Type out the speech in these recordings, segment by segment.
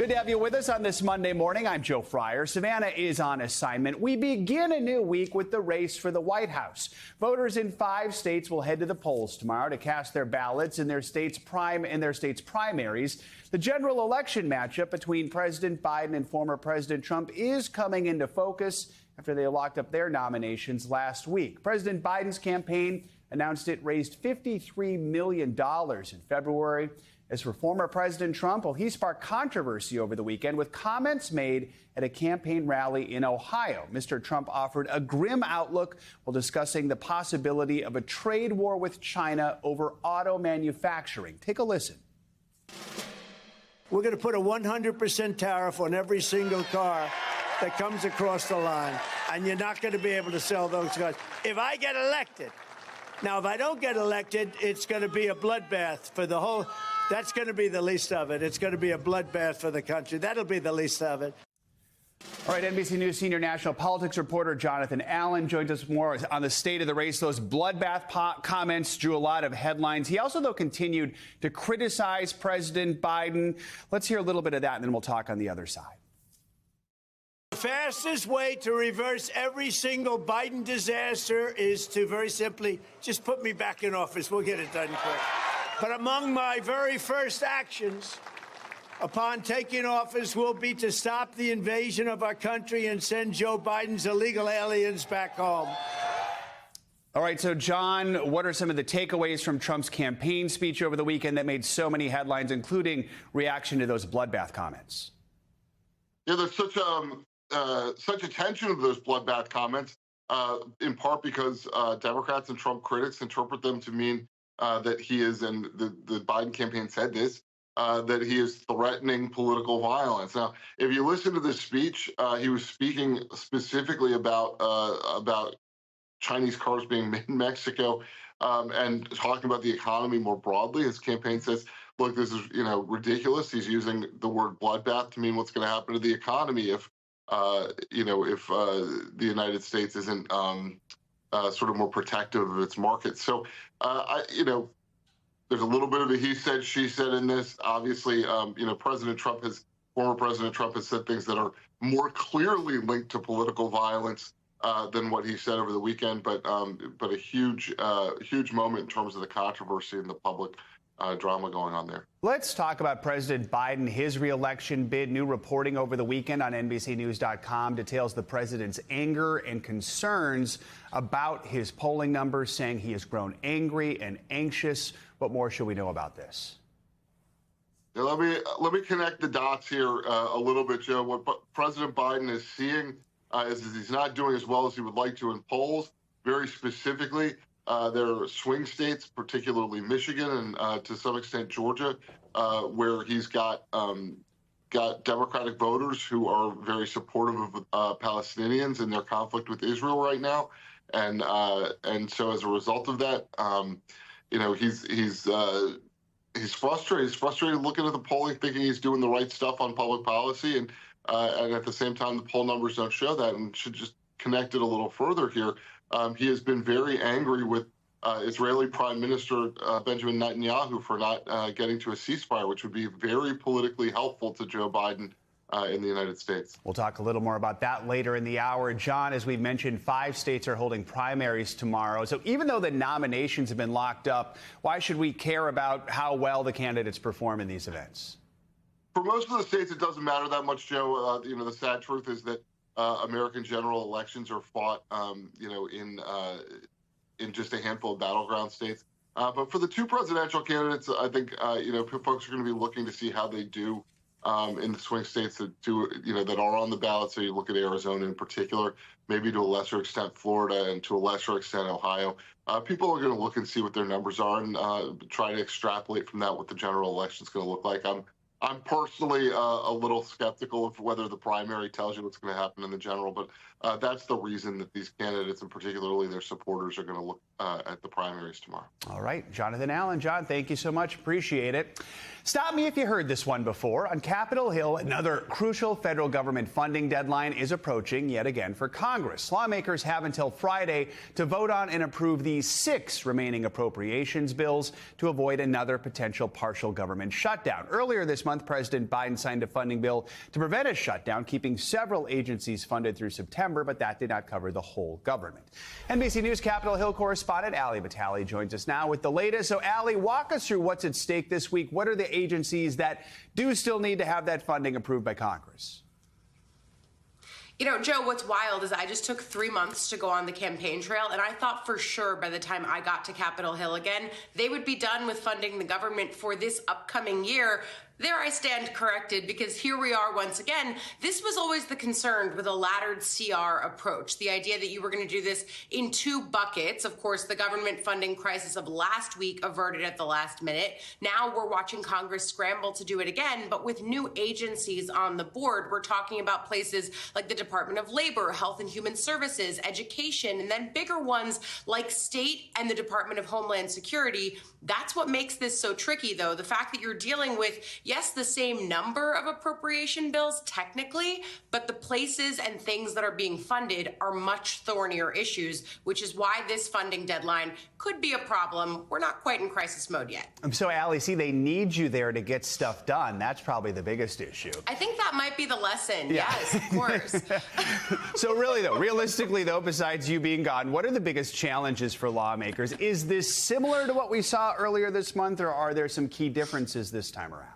Good to have you with us on this Monday morning. I'm Joe Fryer. Savannah is on assignment. We begin a new week with the race for the White House. Voters in 5 states will head to the polls tomorrow to cast their ballots in their state's primaries. The general election matchup between President Biden and former President Trump is coming into focus after they locked up their nominations last week. President Biden's campaign announced it raised $53 million in February. As for former President Trump, well, he sparked controversy over the weekend with comments made at a campaign rally in Ohio. Mr. Trump offered a grim outlook while discussing the possibility of a trade war with China over auto manufacturing. Take a listen. We're going to put a 100% tariff on every single car that comes across the line, and you're not going to be able to sell those cars if I get elected. Now, if I don't get elected, it's going to be a bloodbath for the whole. That's going to be the least of it. It's going to be a bloodbath for the country. That'll be the least of it. All right, NBC News senior national politics reporter Jonathan Allen joins us more on the state of the race. Those bloodbath comments drew a lot of headlines. He also, though, continued to criticize President Biden. Let's hear a little bit of that, and then we'll talk on the other side. The fastest way to reverse every single Biden disaster is to very simply just put me back in office. We'll get it done quick. But among my very first actions upon taking office will be to stop the invasion of our country and send Joe Biden's illegal aliens back home. All right, so, John, what are some of the takeaways from Trump's campaign speech over the weekend that made so many headlines, including reaction to those bloodbath comments? Yeah, there's such attention to those bloodbath comments, in part because Democrats and Trump critics interpret them to mean that he is, and the Biden campaign said this, that he is threatening political violence. Now, if you listen to this speech, he was speaking specifically about Chinese cars being made in Mexico, and talking about the economy more broadly. His campaign says, look, this is ridiculous. He's using the word bloodbath to mean what's going to happen to the economy if the United States isn't sort of more protective of its markets. So, there's a little bit of a he said, she said in this. Obviously, former President Trump has said things that are more clearly linked to political violence than what he said over the weekend. But a huge moment in terms of the controversy and the public drama going on there. Let's talk about President Biden, his reelection bid. New reporting over the weekend on NBCNews.com details the president's anger and concerns about his polling numbers, saying he has grown angry and anxious. What more should we know about this? Yeah, let me connect the dots here a little bit, Joe. What President Biden is seeing is he's not doing as well as he would like to in polls. Very specifically, there are swing states, particularly Michigan and to some extent Georgia, where he's got Democratic voters who are very supportive of Palestinians and their conflict with Israel right now, and so as a result of that, he's frustrated. He's frustrated looking at the polling, thinking he's doing the right stuff on public policy, and at the same time, the poll numbers don't show that. And should just connect it a little further here. He has been very angry with Israeli Prime Minister Benjamin Netanyahu for not getting to a ceasefire, which would be very politically helpful to Joe Biden in the United States. We'll talk a little more about that later in the hour. John, as we've mentioned, 5 states are holding primaries tomorrow. So even though the nominations have been locked up, why should we care about how well the candidates perform in these events? For most of the states, it doesn't matter that much, Joe. The sad truth is that American general elections are fought, in just a handful of battleground states. But for the 2 presidential candidates, I think folks are going to be looking to see how they do in the swing states that are on the ballot. So you look at Arizona in particular, maybe to a lesser extent Florida, and to a lesser extent Ohio. People are going to look and see what their numbers are and try to extrapolate from that what the general election is going to look like. I'm personally a little skeptical of whether the primary tells you what's going to happen in the general, but that's the reason that these candidates, and particularly their supporters, are going to look at the primaries tomorrow. All right, Jonathan Allen. John, thank you so much. Appreciate it. Stop me if you heard this one before. On Capitol Hill, another crucial federal government funding deadline is approaching yet again for Congress. Lawmakers have until Friday to vote on and approve these 6 remaining appropriations bills to avoid another potential partial government shutdown. Earlier this month, President Biden signed a funding bill to prevent a shutdown, keeping several agencies funded through September, but that did not cover the whole government. NBC News Capitol Hill correspondent Ali Vitale joins us now with the latest. So, Ali, walk us through what's at stake this week. What are the agencies that do still need to have that funding approved by Congress? You know, Joe, what's wild is I just took 3 months to go on the campaign trail, and I thought for sure by the time I got to Capitol Hill again, they would be done with funding the government for this upcoming year. There I stand corrected, because here we are once again. This was always the concern with a laddered CR approach, the idea that you were going to do this in 2 buckets. Of course, the government funding crisis of last week averted at the last minute. Now we're watching Congress scramble to do it again, but with new agencies on the board. We're talking about places like the Department of Labor, Health and Human Services, Education, and then bigger ones like State and the Department of Homeland Security. That's what makes this so tricky, though. The fact that you're dealing with, yes, the same number of appropriation bills technically, but the places and things that are being funded are much thornier issues, which is why this funding deadline could be a problem. We're not quite in crisis mode yet. So, Ali, see, they need you there to get stuff done. That's probably the biggest issue. I think that might be the lesson. Yeah. Yes, of course. So really, though, realistically, though, besides you being gone, what are the biggest challenges for lawmakers? Is this similar to what we saw earlier this month, or are there some key differences this time around?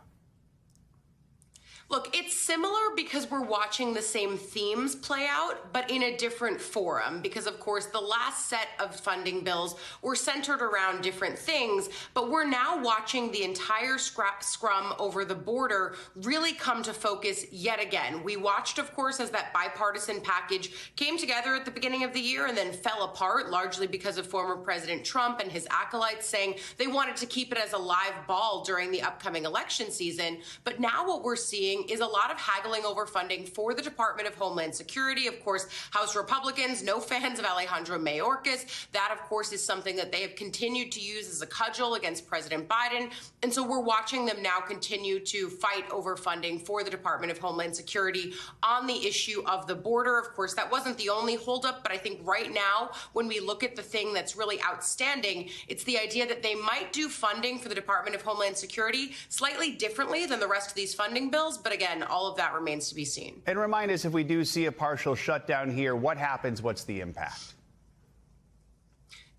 Look, it's similar because we're watching the same themes play out, but in a different forum. Because, of course, the last set of funding bills were centered around different things, but we're now watching the entire scrum over the border really come to focus yet again. We watched, of course, as that bipartisan package came together at the beginning of the year and then fell apart, largely because of former President Trump and his acolytes saying they wanted to keep it as a live ball during the upcoming election season. But now what we're seeing is a lot of haggling over funding for the Department of Homeland Security. Of course, House Republicans, no fans of Alejandro Mayorkas. That, of course, is something that they have continued to use as a cudgel against President Biden. And so we're watching them now continue to fight over funding for the Department of Homeland Security on the issue of the border. Of course, that wasn't the only holdup, but I think right now, when we look at the thing that's really outstanding, it's the idea that they might do funding for the Department of Homeland Security slightly differently than the rest of these funding bills. But again, all of that remains to be seen. And remind us, if we do see a partial shutdown here, what happens? What's the impact?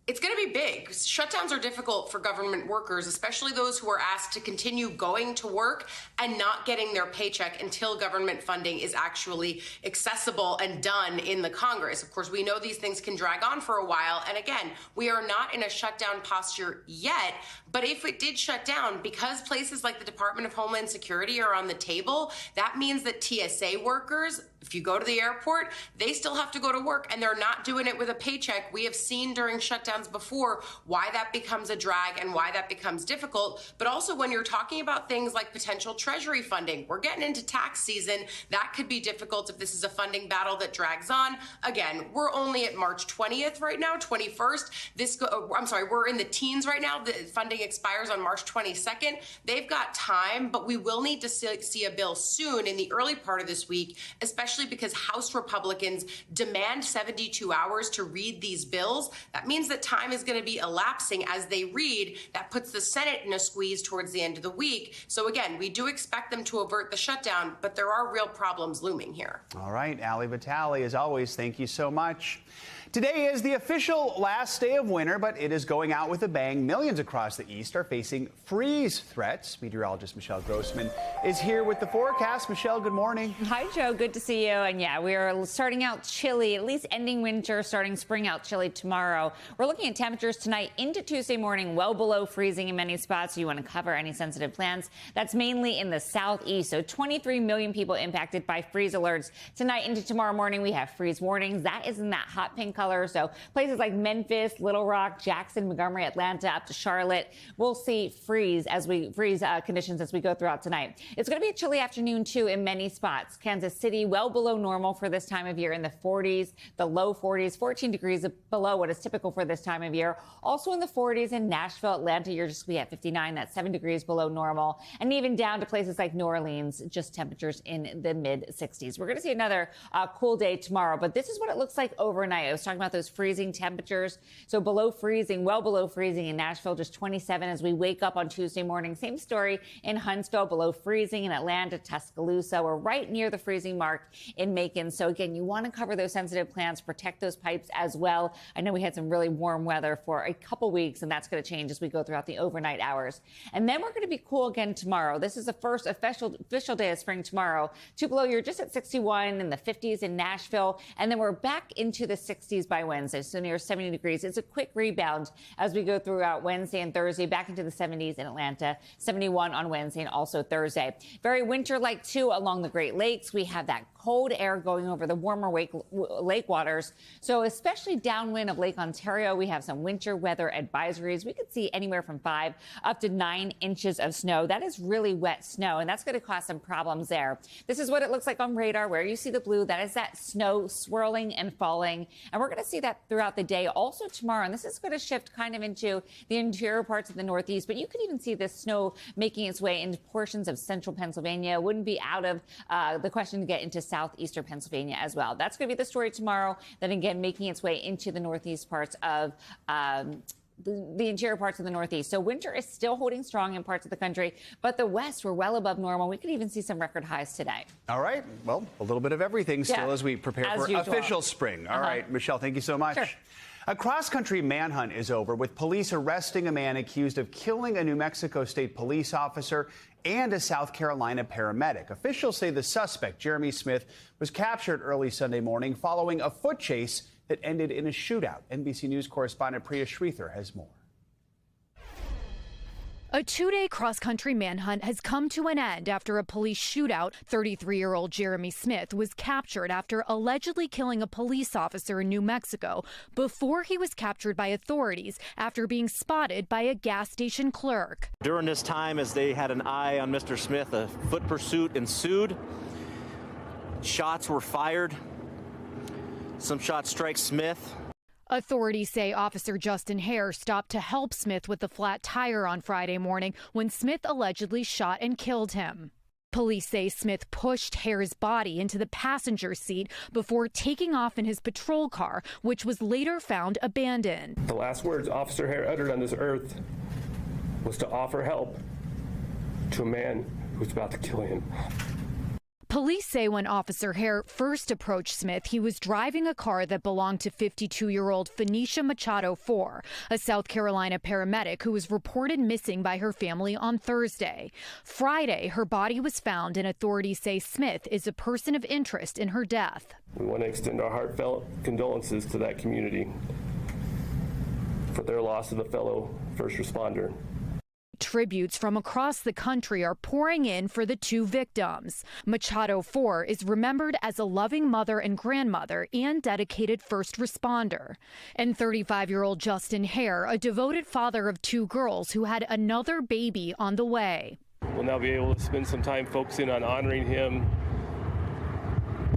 It's going to be big. Shutdowns are difficult for government workers, especially those who are asked to continue going to work and not getting their paycheck until government funding is actually accessible and done in the Congress. Of course, we know these things can drag on for a while. And again, we are not in a shutdown posture yet. But if it did shut down, because places like the Department of Homeland Security are on the table, that means that TSA workers, if you go to the airport, they still have to go to work, and they're not doing it with a paycheck. We have seen during shutdowns before why that becomes a drag and why that becomes difficult. But also when you're talking about things like potential Treasury funding, we're getting into tax season. That could be difficult if this is a funding battle that drags on. Again, we're only at March 20th right now, 21st. We're in the teens right now. The funding expires on March 22nd. They've got time, but we will need to see a bill soon in the early part of this week, especially because House Republicans demand 72 hours to read these bills. That means that time is going to be elapsing as they read. That puts the Senate in a squeeze towards the end of the week. So again, we do expect them to avert the shutdown, but there are real problems looming here. All right, Ali Vitale, as always, thank you so much. Today is the official last day of winter, but it is going out with a bang. Millions across the East are facing freeze threats. Meteorologist Michelle Grossman is here with the forecast. Michelle, good morning. Hi, Joe. Good to see you. And yeah, we are starting out chilly, at least ending winter, starting spring out chilly tomorrow. We're looking at temperatures tonight into Tuesday morning, well below freezing in many spots. So you want to cover any sensitive plants. That's mainly in the southeast. So 23 million people impacted by freeze alerts. Tonight into tomorrow morning, we have freeze warnings. That is in that hot pink color. So places like Memphis, Little Rock, Jackson, Montgomery, Atlanta, up to Charlotte, we'll see freeze conditions as we go throughout tonight. It's going to be a chilly afternoon, too, in many spots. Kansas City, well below normal for this time of year, in the 40s, the low 40s, 14 degrees below what is typical for this time of year. Also in the 40s in Nashville, Atlanta, you're just going to be at 59. That's 7 degrees below normal. And even down to places like New Orleans, just temperatures in the mid-60s. We're going to see another cool day tomorrow, but this is what it looks like overnight. I was talking about those freezing temperatures. So below freezing, well below freezing in Nashville, just 27 as we wake up on Tuesday morning. Same story in Huntsville, below freezing in Atlanta, Tuscaloosa. We're right near the freezing mark in Macon. So again, you want to cover those sensitive plants, protect those pipes as well. I know we had some really warm weather for a couple weeks, and that's going to change as we go throughout the overnight hours. And then we're going to be cool again tomorrow. This is the first official day of spring tomorrow. 2 below, you're just at 61 in the 50s in Nashville. And then we're back into the 60s by Wednesday, so near 70 degrees. It's a quick rebound as we go throughout Wednesday and Thursday, back into the 70s in Atlanta, 71 on Wednesday and also Thursday. Very winter-like, too, along the Great Lakes. We have that cold air going over the warmer lake waters. So especially downwind of Lake Ontario, we have some winter weather advisories. We could see anywhere from 5 up to 9 inches of snow. That is really wet snow, and that's going to cause some problems there. This is what it looks like on radar, where you see the blue. That is that snow swirling and falling. And we're going to see that throughout the day also tomorrow. And this is going to shift kind of into the interior parts of the Northeast. But you could even see this snow making its way into portions of central Pennsylvania. Wouldn't be out of the question to get into southeastern Pennsylvania as well. That's going to be the story tomorrow. Then again, making its way into the northeast parts of the interior parts of the Northeast. So winter is still holding strong in parts of the country, but the West, we're well above normal. We could even see some record highs today. All right. Well, a little bit of everything still as we prepare for official spring. All right, Michelle, thank you so much. Sure. A cross-country manhunt is over, with police arresting a man accused of killing a New Mexico State police officer and a South Carolina paramedic. Officials say the suspect, Jeremy Smith, was captured early Sunday morning following a foot chase that ended in a shootout. NBC News correspondent Priya Sridhar has more. A 2-day cross-country manhunt has come to an end after a police shootout. 33-year-old Jeremy Smith was captured after allegedly killing a police officer in New Mexico before he was captured by authorities after being spotted by a gas station clerk. During this time, as they had an eye on Mr. Smith, a foot pursuit ensued. Shots were fired. Some shots strike Smith. Authorities say Officer Justin Hare stopped to help Smith with the flat tire on Friday morning when Smith allegedly shot and killed him. Police say Smith pushed Hare's body into the passenger seat before taking off in his patrol car, which was later found abandoned. The last words Officer Hare uttered on this earth was to offer help to a man who was about to kill him. Police say when Officer Hare first approached Smith, he was driving a car that belonged to 52-year-old Phoenicia Machado IV, a South Carolina paramedic who was reported missing by her family on Thursday. Friday, her body was found, and authorities say Smith is a person of interest in her death. We want to extend our heartfelt condolences to that community for their loss of a fellow first responder. Tributes from across the country are pouring in for the two victims. Machado IV is remembered as a loving mother and grandmother and dedicated first responder. And 35-year-old Justin Hare, a devoted father of 2 girls who had another baby on the way. We'll now be able to spend some time focusing on honoring him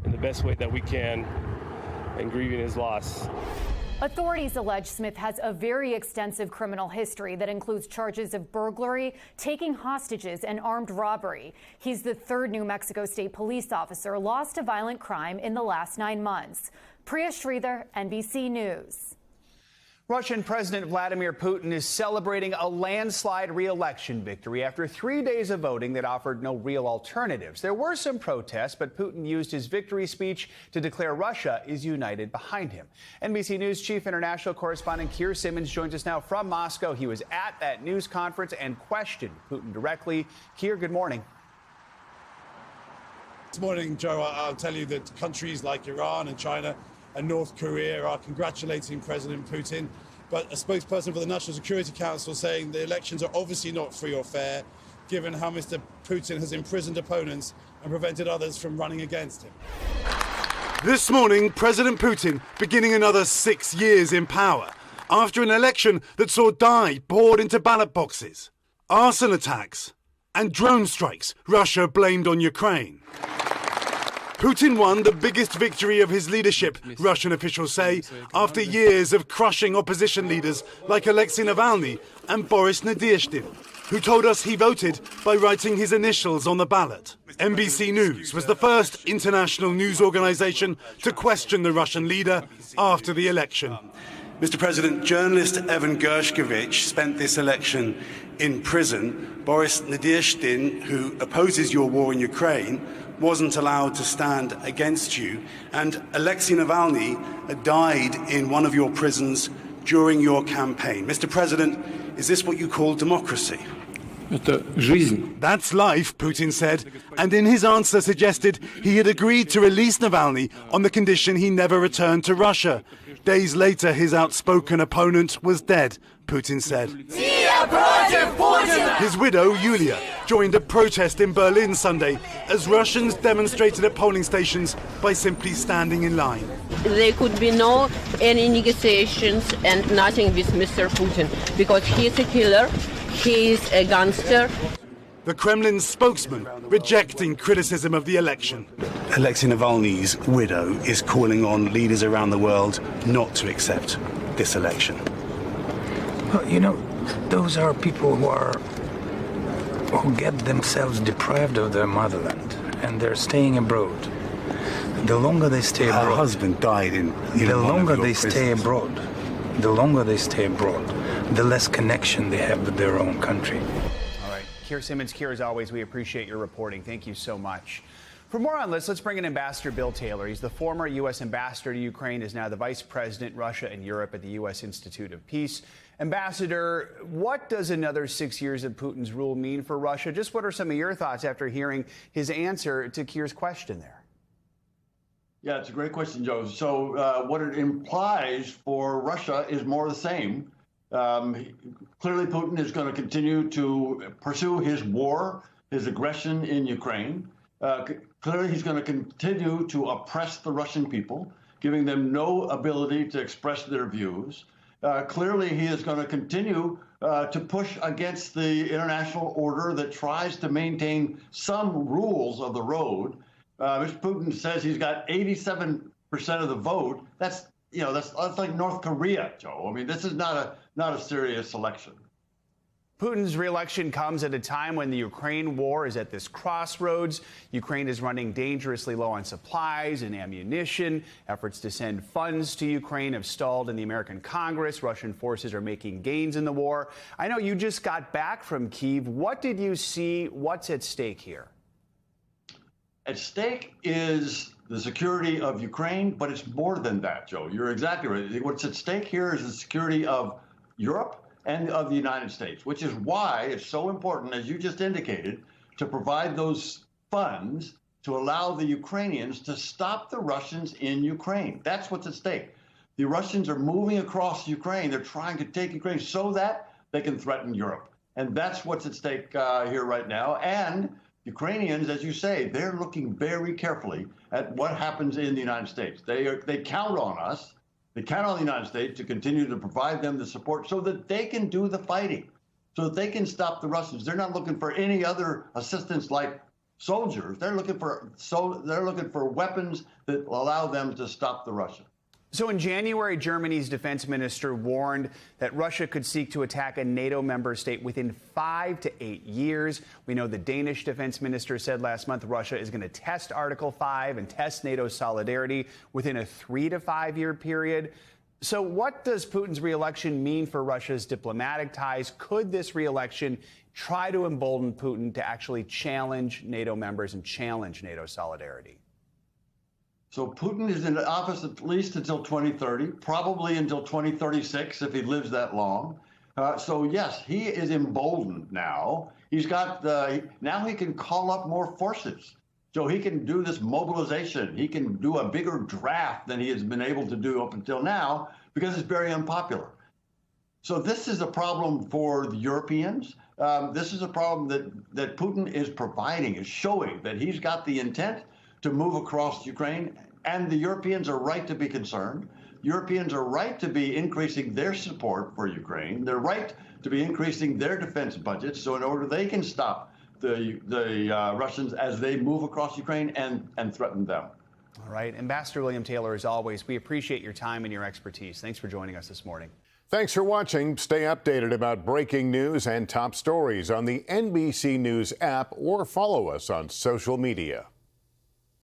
in the best way that we can and grieving his loss. Authorities allege Smith has a very extensive criminal history that includes charges of burglary, taking hostages, and armed robbery. He's the 3rd New Mexico State police officer lost to violent crime in the last 9 months. Priya Sridhar, NBC News. Russian President Vladimir Putin is celebrating a landslide re-election victory after 3 days of voting that offered no real alternatives. There were some protests, but Putin used his victory speech to declare Russia is united behind him. NBC News chief international correspondent Keir Simmons joins us now from Moscow. He was at that news conference and questioned Putin directly. Keir, good morning. This morning, Joe, I'll tell you that countries like Iran and China and North Korea are congratulating President Putin. But a spokesperson for the National Security Council saying the elections are obviously not free or fair, given how Mr. Putin has imprisoned opponents and prevented others from running against him. This morning, President Putin beginning another 6 years in power after an election that saw dye poured into ballot boxes, arson attacks and drone strikes Russia blamed on Ukraine. Putin won the biggest victory of his leadership, Russian officials say, after years of crushing opposition leaders like Alexei Navalny and Boris Nadezhdin, who told us he voted by writing his initials on the ballot. NBC News was the first international news organization to question the Russian leader after the election. Mr. President, journalist Evan Gershkovich spent this election in prison. Boris Nadezhdin, who opposes your war in Ukraine, wasn't allowed to stand against you. And Alexei Navalny died in one of your prisons during your campaign. Mr. President, is this what you call democracy? That's life, Putin said, and in his answer suggested he had agreed to release Navalny on the condition he never returned to Russia. Days later, his outspoken opponent was dead, Putin said. His widow, Yulia, joined a protest in Berlin Sunday as Russians demonstrated at polling stations by simply standing in line. There could be no any negotiations and nothing with Mr. Putin because he is a killer. He is a gangster. The Kremlin's spokesman rejecting criticism of the election. Alexei Navalny's widow is calling on leaders around the world not to accept this election. Well, you know, those are people who get themselves deprived of their motherland, and they're staying abroad. The longer they stay abroad, her husband died in the longer they stay abroad, the less connection they have with their own country. All right, Keir Simmons, Keir, as always, we appreciate your reporting. Thank you so much. For more on this, let's bring in Ambassador Bill Taylor. He's the former U.S. ambassador to Ukraine, is now the Vice President, Russia and Europe at the U.S. Institute of Peace. Ambassador, what does another 6 years of Putin's rule mean for Russia? Just what are some of your thoughts after hearing his answer to Keir's question there? Yeah, it's a great question, Joe. So what it implies for Russia is more of the same. Clearly, Putin is going to continue to pursue his war, his aggression in Ukraine. Clearly, he's going to continue to oppress the Russian people, giving them no ability to express their views. Clearly, he is going to continue to push against the international order that tries to maintain some rules of the road. Mr. Putin says he's got 87% of the vote. That's like North Korea, Joe. I mean, this is not a serious election. Putin's re-election comes at a time when the Ukraine war is at this crossroads. Ukraine is running dangerously low on supplies and ammunition. Efforts to send funds to Ukraine have stalled in the American Congress. Russian forces are making gains in the war. I know you just got back from Kyiv. What did you see? What's at stake here? At stake is the security of Ukraine, but it's more than that, Joe. You're exactly right. What's at stake here is the security of Europe and of the United States, which is why it's so important, as you just indicated, to provide those funds to allow the Ukrainians to stop the Russians in Ukraine. That's what's at stake. The Russians are moving across Ukraine. They're trying to take Ukraine so that they can threaten Europe. And that's what's at stake here right now. And Ukrainians, as you say, they're looking very carefully at what happens in the United States. They count on us. They count on the United States to continue to provide them the support so that they can do the fighting, so that they can stop the Russians. They're not looking for any other assistance like soldiers. They're looking for weapons that allow them to stop the Russians. So in January, Germany's defense minister warned that Russia could seek to attack a NATO member state within 5 to 8 years. We know the Danish defense minister said last month Russia is going to test Article 5 and test NATO's solidarity within a 3 to 5 year period. So what does Putin's re-election mean for Russia's diplomatic ties? Could this re-election try to embolden Putin to actually challenge NATO members and challenge NATO solidarity? So Putin is in office at least until 2030, probably until 2036 if he lives that long. So yes, he is emboldened now. He's got now he can call up more forces. So he can do this mobilization. He can do a bigger draft than he has been able to do up until now because it's very unpopular. So this is a problem for the Europeans. This is a problem that Putin is providing, is showing that he's got the intent to move across Ukraine. And the Europeans are right to be concerned. Europeans are right to be increasing their support for Ukraine. They're right to be increasing their defense budgets so in order they can stop the Russians as they move across Ukraine and threaten them. All right. Ambassador William Taylor, as always, we appreciate your time and your expertise. Thanks for joining us this morning. Thanks for watching. Stay updated about breaking news and top stories on the NBC News app or follow us on social media.